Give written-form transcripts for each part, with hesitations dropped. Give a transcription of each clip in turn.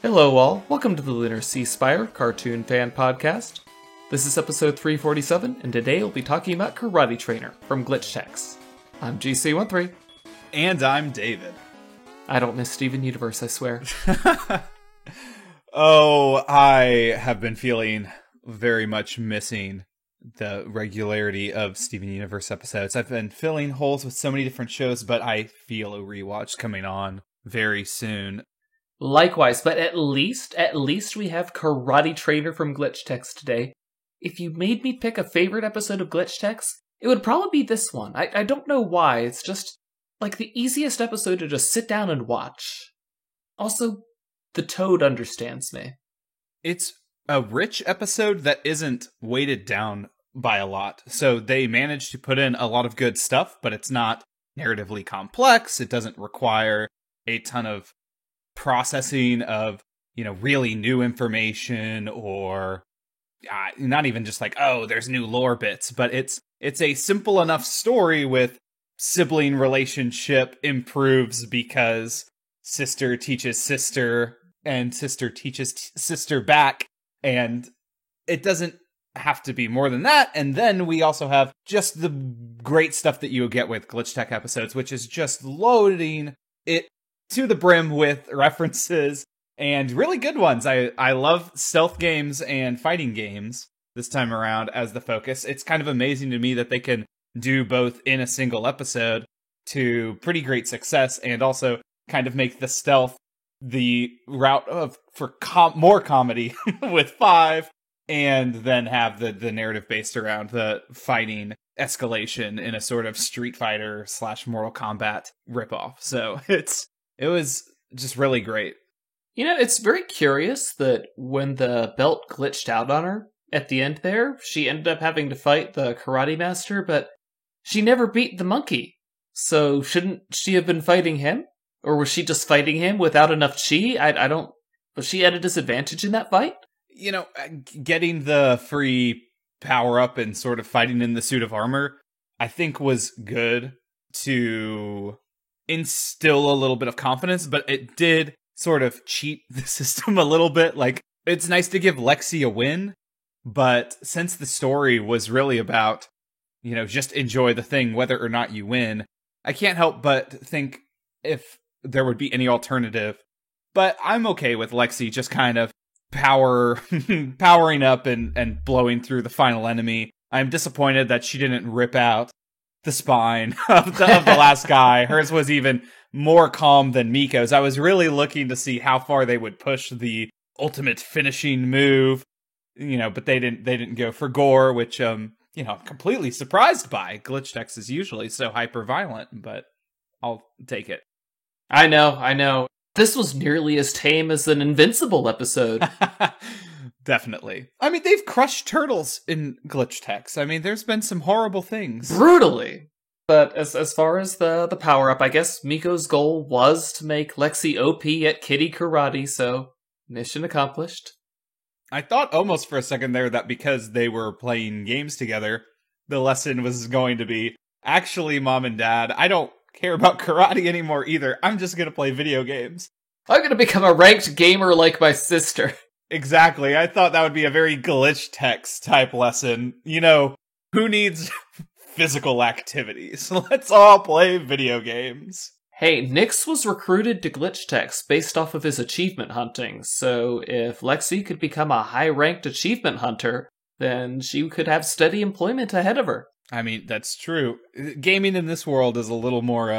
Hello all, welcome to the Lunar Sea Spire Cartoon Fan Podcast. This is episode 347, and today we'll be talking about Karate Trainer from Glitch I'm GC13. And I'm David. I don't miss Steven Universe, I swear. Oh, I have been feeling very much missing the regularity of Steven Universe episodes. I've been filling holes with so many different shows, but I feel a rewatch coming on very soon. Likewise, but at least we have Karate Trainer from Glitch today. If you made me pick a favorite episode of Glitch, it would probably be this one. I don't know why, it's just like the easiest episode to just sit down and watch. Also, the Toad understands me. It's a rich episode that isn't weighted down by a lot. So they managed to put in a lot of good stuff, but it's not narratively complex. It doesn't require a ton of processing of, really new information or not even just like, oh, there's new lore bits, but it's a simple enough story with sibling relationship improves because sister teaches sister and sister teaches sister back, and it doesn't have to be more than that. And then we also have just the great stuff that you get with Glitch Tech episodes, which is just loading it to the brim with references and really good ones. I love stealth games and fighting games this time around as the focus. It's kind of amazing to me that they can do both in a single episode to pretty great success, and also kind of make the stealth the route for more comedy with 5, and then have the narrative based around the fighting escalation in a sort of Street Fighter / Mortal Kombat ripoff. So it was just really great. It's very curious that when the belt glitched out on her at the end there, she ended up having to fight the karate master, but she never beat the monkey. So shouldn't she have been fighting him? Or was she just fighting him without enough chi? I don't... Was she at a disadvantage in that fight? Getting the free power-up and sort of fighting in the suit of armor, I think was good to instill a little bit of confidence, but it did sort of cheat the system a little bit. Like, it's nice to give Lexi a win, but since the story was really about, just enjoy the thing whether or not you win, I can't help but think if there would be any alternative. But I'm okay with Lexi just kind of powering up and blowing through the final enemy. I'm disappointed that she didn't rip out the spine of the last guy. Hers was even more calm than Miko's. I was really looking to see how far they would push the ultimate finishing move, but they didn't go for gore, which I'm completely surprised by. Glitch Tex is usually so hyper violent, but I'll take it. I know. This was nearly as tame as an Invincible episode. Definitely. I mean, they've crushed turtles in Glitch Tex. I mean, there's been some horrible things. Brutally. But as far as the power-up, I guess Miko's goal was to make Lexi OP at Kitty Karate, so mission accomplished. I thought almost for a second there that because they were playing games together, the lesson was going to be, actually, Mom and Dad, I don't care about karate anymore either. I'm just going to play video games. I'm going to become a ranked gamer like my sister. Exactly. I thought that would be a very Glitch Tex type lesson. Who needs physical activities? Let's all play video games. Hey, Nix was recruited to Glitch Tex based off of his achievement hunting, so if Lexi could become a high-ranked achievement hunter, then she could have steady employment ahead of her. I mean, that's true. Gaming in this world is a little more,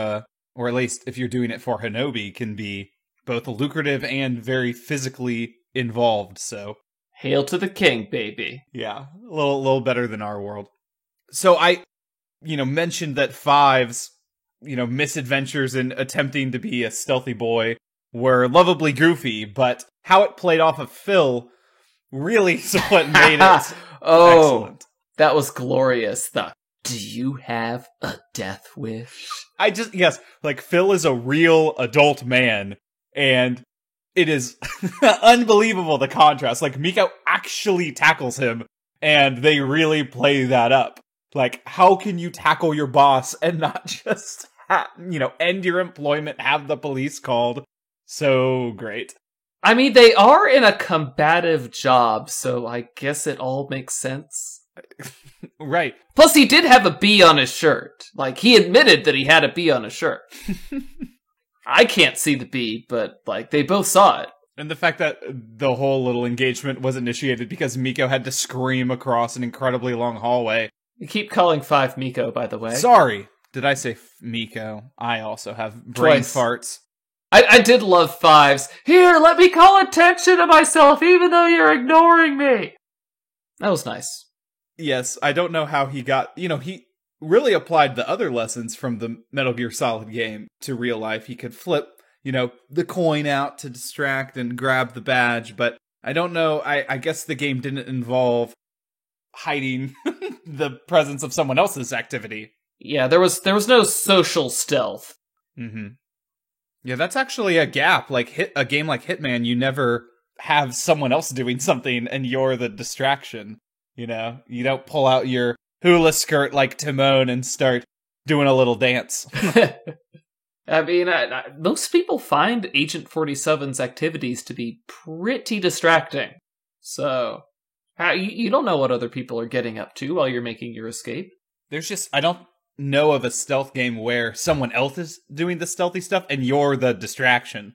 or at least if you're doing it for Hinobi, can be both lucrative and very physically involved, so. Hail to the king, baby. Yeah, a little better than our world. So I, mentioned that Five's, misadventures in attempting to be a stealthy boy were lovably goofy, but how it played off of Phil really is what made it excellent. That was glorious. Do you have a death wish? Yes, Phil is a real adult man, and it is unbelievable the contrast. Miko actually tackles him, and they really play that up. How can you tackle your boss and not just, end your employment, have the police called? So great. I mean, they are in a combative job, so I guess it all makes sense. Right. Plus, he did have a bee on his shirt. Like, he admitted that he had a bee on his shirt. I can't see the bee, but, like, they both saw it. And the fact that the whole little engagement was initiated because Miko had to scream across an incredibly long hallway. You keep calling 5 Miko, by the way. Sorry. Did I say Miko? I also have brain farts. I did love 5's. Here, let me call attention to myself even though you're ignoring me. That was nice. Yes, I don't know how he got... he really applied the other lessons from the Metal Gear Solid game to real life. He could flip, the coin out to distract and grab the badge, but I don't know. I guess the game didn't involve hiding the presence of someone else's activity. Yeah, there was no social stealth. Mm-hmm. Yeah, that's actually a gap. Like a game like Hitman, you never have someone else doing something and you're the distraction. You don't pull out your hula skirt like Timon and start doing a little dance. I mean, most people find Agent 47's activities to be pretty distracting. So, you don't know what other people are getting up to while you're making your escape. I don't know of a stealth game where someone else is doing the stealthy stuff and you're the distraction.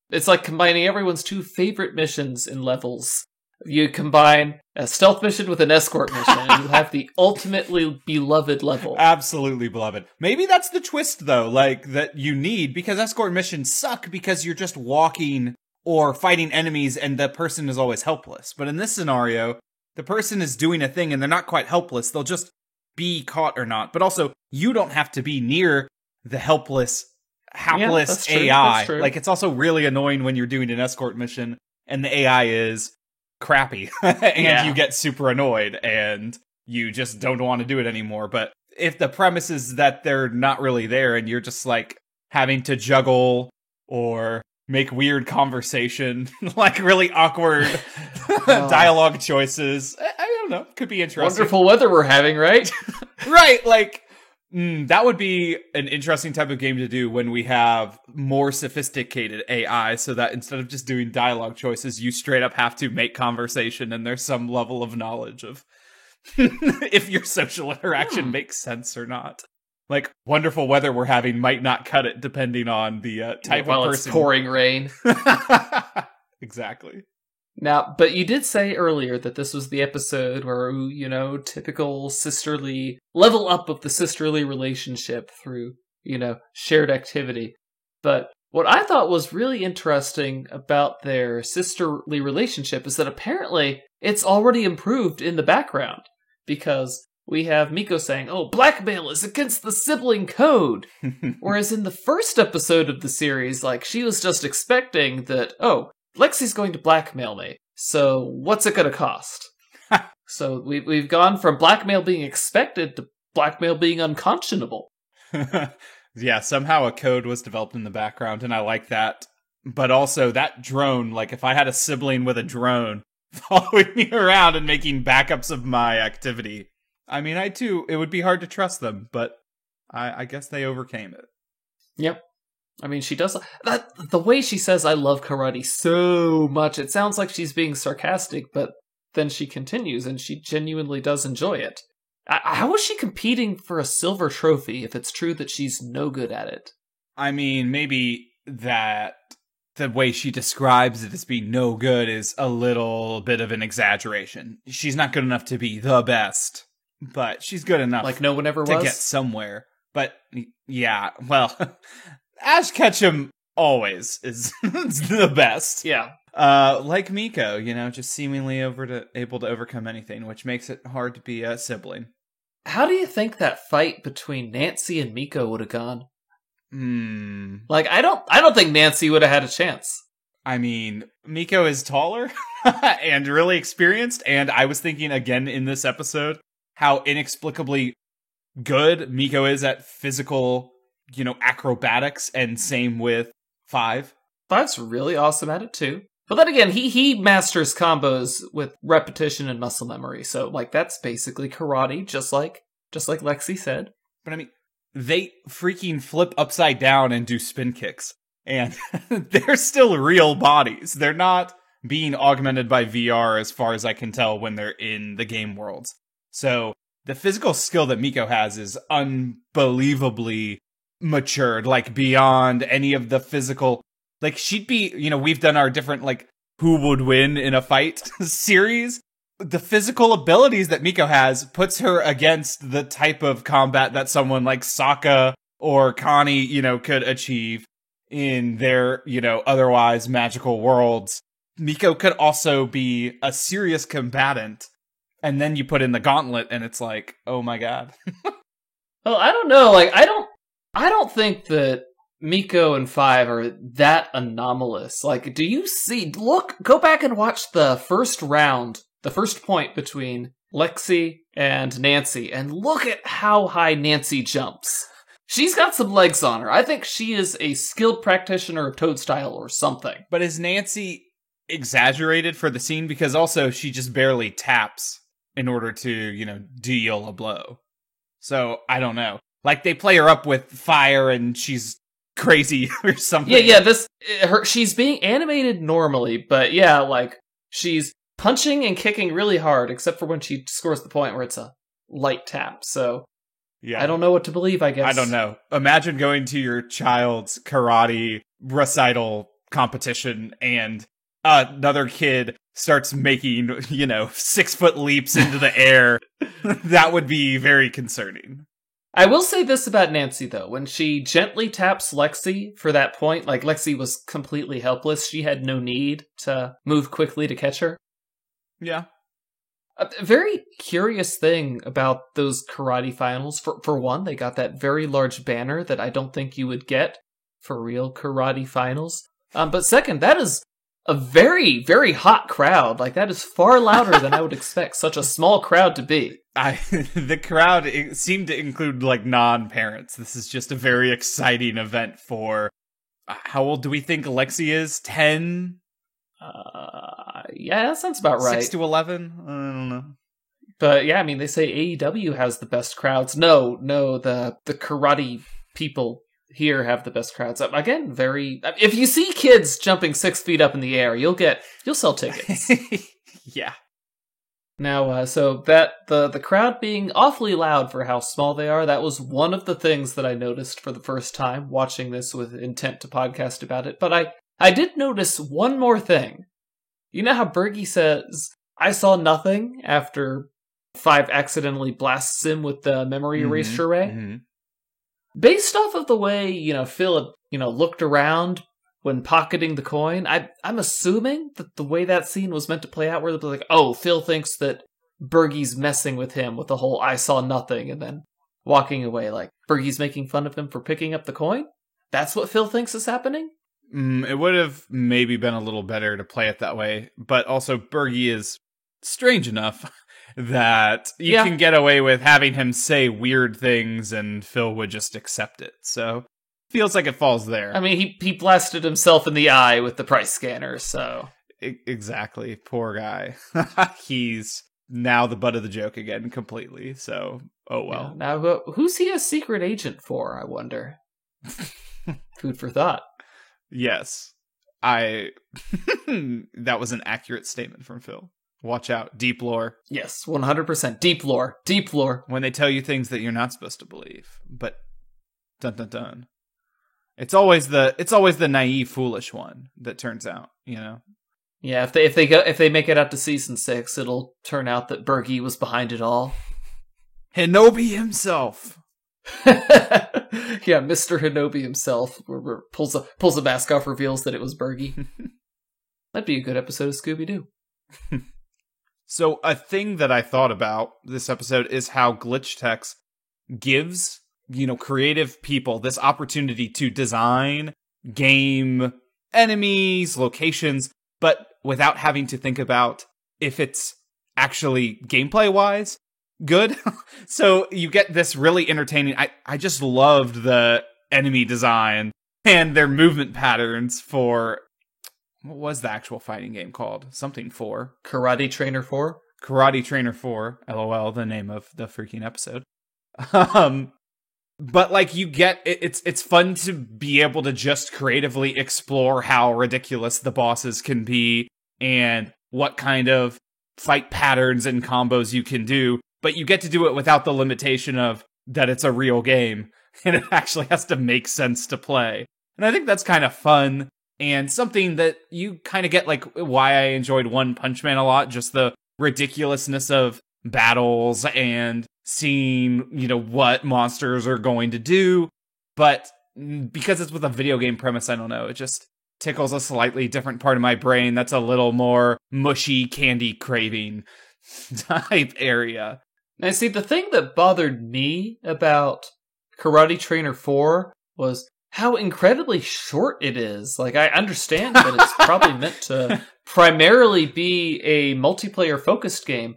It's like combining everyone's 2 favorite missions in levels. You combine a stealth mission with an escort mission, and you have the ultimately beloved level. Absolutely beloved. Maybe that's the twist, though, that you need, because escort missions suck because you're just walking or fighting enemies and the person is always helpless. But in this scenario, the person is doing a thing and they're not quite helpless. They'll just be caught or not. But also, you don't have to be near the hapless that's true, AI. that's true. Like, it's also really annoying when you're doing an escort mission and the AI is crappy and you get super annoyed and you just don't want to do it anymore. But if the premise is that they're not really there and you're just like having to juggle or make weird conversation, like really awkward dialogue choices, I don't know, could be interesting. Wonderful weather we're having, right? Right, like that would be an interesting type of game to do when we have more sophisticated AI, so that instead of just doing dialogue choices, you straight up have to make conversation and there's some level of knowledge of if your social interaction makes sense or not. Like, wonderful weather we're having might not cut it depending on the type of person. It's pouring rain. Exactly. Now, but you did say earlier that this was the episode where, typical sisterly, level up of the sisterly relationship through, shared activity. But what I thought was really interesting about their sisterly relationship is that apparently it's already improved in the background. Because we have Miko saying, blackmail is against the sibling code. Whereas in the first episode of the series, she was just expecting that, Lexi's going to blackmail me, so what's it going to cost? So we've gone from blackmail being expected to blackmail being unconscionable. Yeah, somehow a code was developed in the background, and I like that. But also, that drone, if I had a sibling with a drone following me around and making backups of my activity, I mean, it would be hard to trust them, but I guess they overcame it. Yep. I mean, she does the way she says "I love karate" so much. It sounds like she's being sarcastic, but then she continues, and she genuinely does enjoy it. How is she competing for a silver trophy if it's true that she's no good at it? I mean, maybe that the way she describes it as being no good is a little bit of an exaggeration. She's not good enough to be the best, but she's good enough, like no one ever to was, get somewhere. But yeah, well. Ash Ketchum always is the best. Yeah. Like Miko, just seemingly able to overcome anything, which makes it hard to be a sibling. How do you think that fight between Nancy and Miko would have gone? I don't think Nancy would have had a chance. I mean, Miko is taller and really experienced, and I was thinking again in this episode how inexplicably good Miko is at physical acrobatics, and same with 5. 5's really awesome at it too. But then again, he masters combos with repetition and muscle memory, so that's basically karate, just like Lexi said. But I mean, they freaking flip upside down and do spin kicks. And they're still real bodies. They're not being augmented by VR as far as I can tell when they're in the game worlds. So the physical skill that Miko has is unbelievably matured, like beyond any of the physical. Like she'd be, we've done our different like who would win in a fight series. The physical abilities that Miko has puts her against the type of combat that someone like Sokka or Connie, could achieve in their, otherwise magical worlds. Miko could also be a serious combatant. And then you put in the gauntlet and it's like, oh my god. Well, I don't know. Like, I don't think that Miko and 5 are that anomalous. Like, go back and watch the first round, the first point between Lexi and Nancy, and look at how high Nancy jumps. She's got some legs on her. I think she is a skilled practitioner of Toadstyle or something. But is Nancy exaggerated for the scene? Because also she just barely taps in order to, deal a blow. So, I don't know. Like, they play her up with fire and she's crazy or something. Yeah, she's being animated normally, but yeah, like, she's punching and kicking really hard, except for when she scores the point where it's a light tap, so yeah. I don't know what to believe, I guess. I don't know. Imagine going to your child's karate recital competition and another kid starts making, 6-foot leaps into the air. That would be very concerning. I will say this about Nancy, though. When she gently taps Lexi for that point, like Lexi was completely helpless. She had no need to move quickly to catch her. Yeah. A very curious thing about those karate finals. For one, they got that very large banner that I don't think you would get for real karate finals. But second, that is a very, very hot crowd. Like, that is far louder than I would expect such a small crowd to be. The crowd seemed to include, like, non-parents. This is just a very exciting event for... how old do we think Lexi is? 10? Yeah, that sounds about right. 6 to 11? I don't know. But, yeah, I mean, they say AEW has the best crowds. No, the karate people here have the best crowds. Again, if you see kids jumping 6 feet up in the air, you'll sell tickets. Yeah. Now, so that the crowd being awfully loud for how small they are, that was one of the things that I noticed for the first time watching this with intent to podcast about it. But I did notice one more thing. You know how Bergie says, "I saw nothing," after 5 accidentally blasts him with the memory eraser ray? Mm-hmm. Based off of the way, Phil, looked around when pocketing the coin, I'm assuming that the way that scene was meant to play out, where they're like, oh, Phil thinks that Bergie's messing with him with the whole "I saw nothing," and then walking away, like Bergie's making fun of him for picking up the coin? That's what Phil thinks is happening? It would have maybe been a little better to play it that way, but also Bergie is strange enough that you can get away with having him say weird things and Phil would just accept it. So, feels like it falls there. I mean, he blasted himself in the eye with the price scanner, so... Exactly. Poor guy. He's now the butt of the joke again completely, so, oh well. Yeah, now, who's he a secret agent for, I wonder? Food for thought. Yes. That was an accurate statement from Phil. Watch out. Deep lore. Yes, 100%. Deep lore. Deep lore. When they tell you things that you're not supposed to believe. But, dun dun dun. It's always the naive, foolish one that turns out, Yeah, if they make it out to season 6, it'll turn out that Bergie was behind it all. Hinobi himself. Yeah, Mr. Hinobi himself pulls a mask off, reveals that it was Bergie. That'd be a good episode of Scooby-Doo. So a thing that I thought about this episode is how Glitchtex gives, creative people this opportunity to design game enemies, locations, but without having to think about if it's actually gameplay-wise good. So you get this really entertaining... I just loved the enemy design and their movement patterns for... What was the actual fighting game called? Something 4. Karate Trainer 4? Karate Trainer 4. LOL, the name of the freaking episode. But like you get it's fun to be able to just creatively explore how ridiculous the bosses can be and what kind of fight patterns and combos you can do, but you get to do it without the limitation of that it's a real game and it actually has to make sense to play. And I think that's kind of fun and something that you kind of get, like why I enjoyed One Punch Man a lot, just the ridiculousness of battles and seeing, you know, what monsters are going to do. But because it's with a video game premise, I don't know, it just tickles a slightly different part of my brain that's a little more mushy candy craving type area. Now, see, the thing that bothered me about Karate Trainer 4 was how incredibly short it is. Like, I understand that it's probably meant to primarily be a multiplayer-focused game,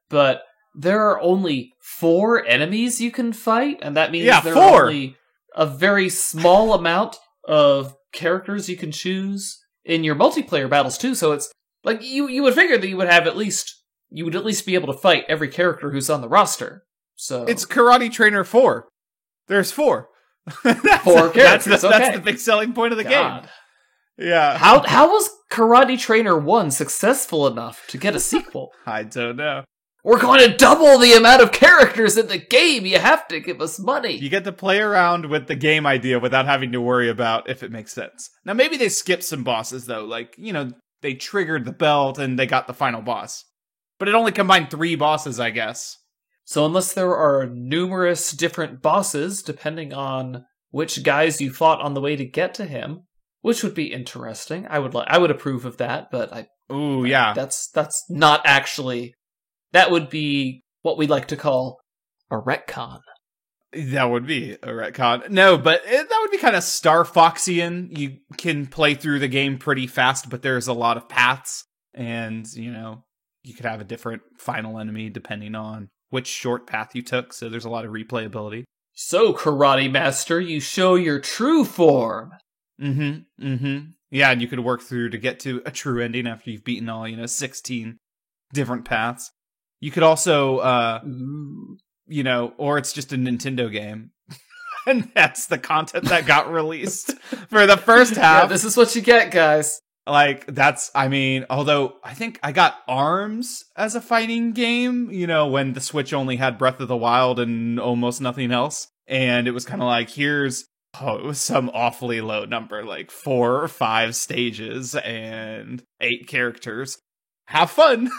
but there are only 4 enemies you can fight, and that means there are only a very small amount of characters you can choose in your multiplayer battles too. So it's like you would figure that you would at least be able to fight every character who's on the roster. So it's Karate Trainer 4. There's 4. 4 characters. That's the big selling point of the game. Yeah. How was Karate Trainer 1 successful enough to get a sequel? I don't know. We're going to double the amount of characters in the game. You have to give us money. You get to play around with the game idea without having to worry about if it makes sense. Now, maybe they skipped some bosses, though. Like, you know, they triggered the belt and they got the final boss. But it only combined 3 bosses, I guess. So unless there are numerous different bosses, depending on which guys you fought on the way to get to him, which would be interesting. I would approve of that, but yeah. That's not actually... That would be what we like to call a retcon. That would be a retcon. No, but that would be kind of Star Foxian. You can play through the game pretty fast, but there's a lot of paths. And, you know, you could have a different final enemy depending on which short path you took. So there's a lot of replayability. So, Karate Master, you show your true form. Yeah, and you could work through to get to a true ending after you've beaten all, 16 different paths. You could also, or it's just a Nintendo game. And that's the content that got released for the first half. Yeah, this is what you get, guys. Like, although I think I got ARMS as a fighting game, when the Switch only had Breath of the Wild and almost nothing else. And it was kind of like, it was some awfully low number, like 4 or 5 stages and 8 characters. Have fun,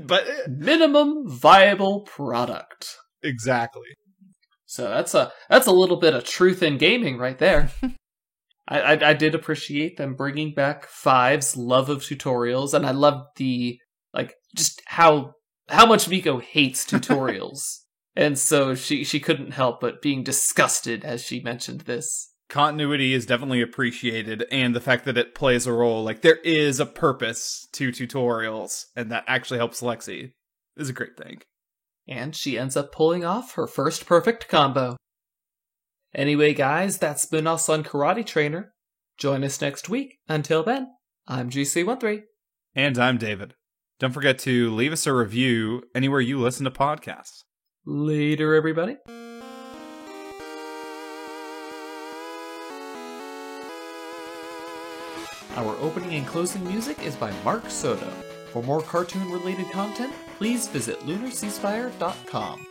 but minimum viable product. Exactly. So that's a little bit of truth in gaming right there. I did appreciate them bringing back Five's love of tutorials, and I loved just how much Miko hates tutorials, and so she couldn't help but being disgusted as she mentioned this. Continuity is definitely appreciated, and the fact that it plays a role, like there is a purpose to tutorials, and that actually helps Lexi, is a great thing. And she ends up pulling off her first perfect combo. Anyway, guys, that's been us on Karate Trainer. Join us next week. Until then, I'm GC13. And I'm David. Don't forget to leave us a review anywhere you listen to podcasts. Later, everybody. Our opening and closing music is by Mark Soto. For more cartoon-related content, please visit lunarceasefire.com.